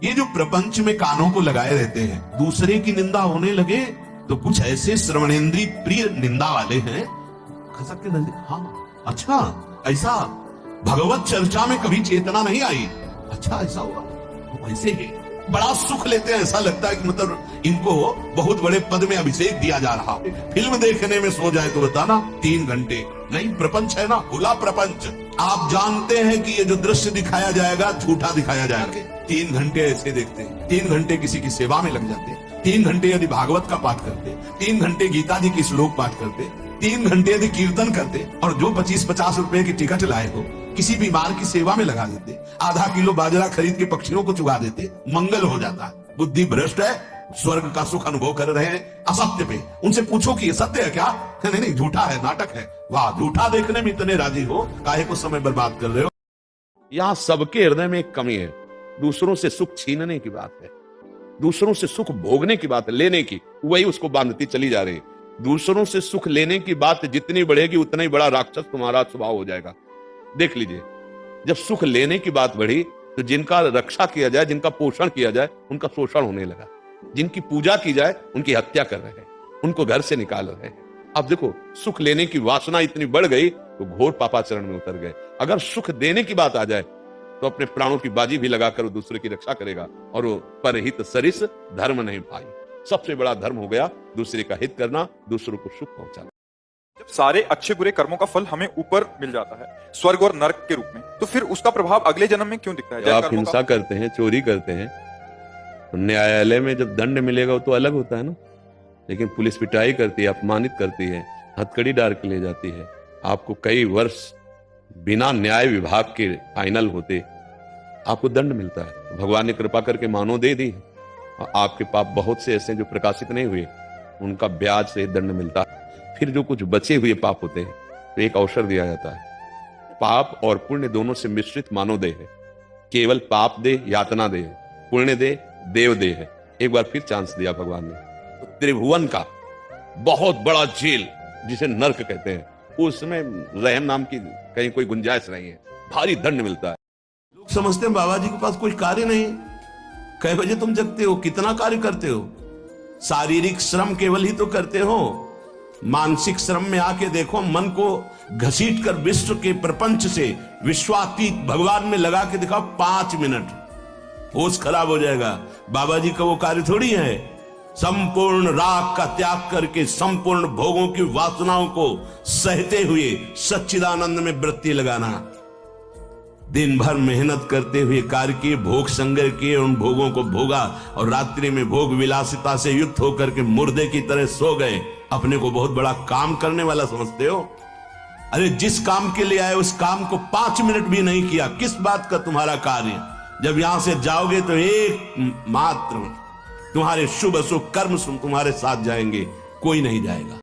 ये जो प्रपंच में कानों को लगाए रहते हैं, दूसरे की निंदा होने लगे तो कुछ ऐसे श्रवणेंद्रिय प्रिय निंदा वाले हैं, खसक के नजदीक, हाँ अच्छा ऐसा भगवत चर्चा में कभी चेतना नहीं आई, अच्छा ऐसा हुआ, वैसे ही बड़ा सुख लेते हैं, ऐसा लगता है कि मतलब इनको बहुत बड़े पद में अभिषेक दिया जा रहा है। फिल्म देखने में सो जाए तो बताना 3 घंटे नहीं, प्रपंच है ना, खुला प्रपंच। आप जानते हैं कि ये जो दृश्य दिखाया जाएगा झूठा दिखाया जाएगा। 3 घंटे ऐसे देखते हैं, 3 घंटे किसी की सेवा में लग जाते हैं, 3 घंटे यदि भागवत का पाठ करते, 3 घंटे गीता जी की श्लोक पाठ करते, 3 घंटे यदि कीर्तन करते, और जो 25-50 रुपए की टिकट लाए हो किसी बीमार की सेवा में लगा देते, आधा किलो बाजरा खरीद के पक्षियों को चुगा देते, मंगल हो जाता है। बुद्धि भ्रष्ट है, स्वर्ग का सुख अनुभव कर रहे हैं असत्य पे। उनसे पूछो कि ये सत्य है क्या? नहीं नहीं, झूठा है, नाटक है। वाह, झूठा देखने में इतने राजी हो, काहे को समय बर्बाद कर रहे हो। यहाँ सबके हृदय में एक कमी है, दूसरों से सुख छीनने की बात है, दूसरों से सुख भोगने की बात है, लेने की, वही उसको बांधती चली जा रही है। दूसरों से सुख लेने की बात जितनी बढ़ेगी उतना ही बड़ा राक्षस तुम्हारा स्वभाव हो जाएगा। देख लीजिए, जब सुख लेने की बात बढ़ी तो जिनका रक्षा किया जाए, जिनका पोषण किया जाए, उनका शोषण होने लगा, जिनकी पूजा की जाए उनकी हत्या कर रहे हैं, उनको घर से निकाल रहे हैं। अब देखो, सुख लेने की वासना इतनी बढ़ गई तो घोर पापाचरण में उतर गए। अगर सुख देने की बात आ जाए तो अपने प्राणों की बाजी भी लगाकर वो दूसरे की रक्षा करेगा, और वो परहित सरिस धर्म नहीं भाई। सबसे बड़ा धर्म हो गया दूसरे का हित करना, दूसरों को सुख पहुंचाना। जब सारे अच्छे बुरे कर्मों का फल हमें ऊपर मिल जाता है, स्वर्ग और नरक के रूप में, तो फिर उसका प्रभाव अगले जन्म में क्यों दिखता है? आप हिंसा करते हैं, चोरी करते हैं, तो न्यायालय में जब दंड मिलेगा वो तो अलग होता है ना, लेकिन पुलिस पिटाई करती है, अपमानित करती है, हथकड़ी डाल के ले जाती है, आपको कई वर्ष बिना न्याय विभाग के फाइनल होते आपको दंड मिलता है। भगवान ने कृपा करके मानो दे दी, और आपके पाप बहुत से ऐसे जो प्रकाशित नहीं हुए, उनका ब्याज से दंड मिलता है। फिर जो कुछ बचे हुए पाप होते हैं तो एक अवसर दिया जाता है, पाप और पुण्य दोनों से मिश्रित मानो दे है। केवल पाप दे यातना दे है, पुण्य दे देव दे है। एक बार फिर चांस दिया भगवान ने, तो त्रिभुवन का बहुत बड़ा जेल जिसे नर्क कहते हैं, उसमें रहम नाम की कहीं कोई गुंजाइश नहीं है, भारी दंड मिलता है। लोग समझते हैं बाबा जी के पास कोई कार्य नहीं। कई बजे तुम जगते हो, कितना कार्य करते हो? शारीरिक श्रम केवल ही तो करते हो, मानसिक श्रम में आके देखो, मन को घसीट कर विश्व के प्रपंच से विश्वातीत भगवान में लगा के दिखाओ 5 मिनट, होश खराब हो जाएगा। बाबा जी का वो कार्य थोड़ी है। संपूर्ण राग का त्याग करके संपूर्ण भोगों की वासनाओं को सहते हुए सच्चिदानंद में वृत्ति लगाना, दिन भर मेहनत करते हुए कार्य किए, भोग संग्रह किए, उन भोगों को भोगा, और रात्रि में भोग विलासिता से युक्त होकर के मुर्दे की तरह सो गए। अपने को बहुत बड़ा काम करने वाला समझते हो? अरे जिस काम के लिए आए उस काम को 5 मिनट भी नहीं किया, किस बात का तुम्हारा कार्य? जब यहां से जाओगे तो एक मात्र तुम्हारे शुभ अशुभ कर्म तुम्हारे साथ जाएंगे, कोई नहीं जाएगा।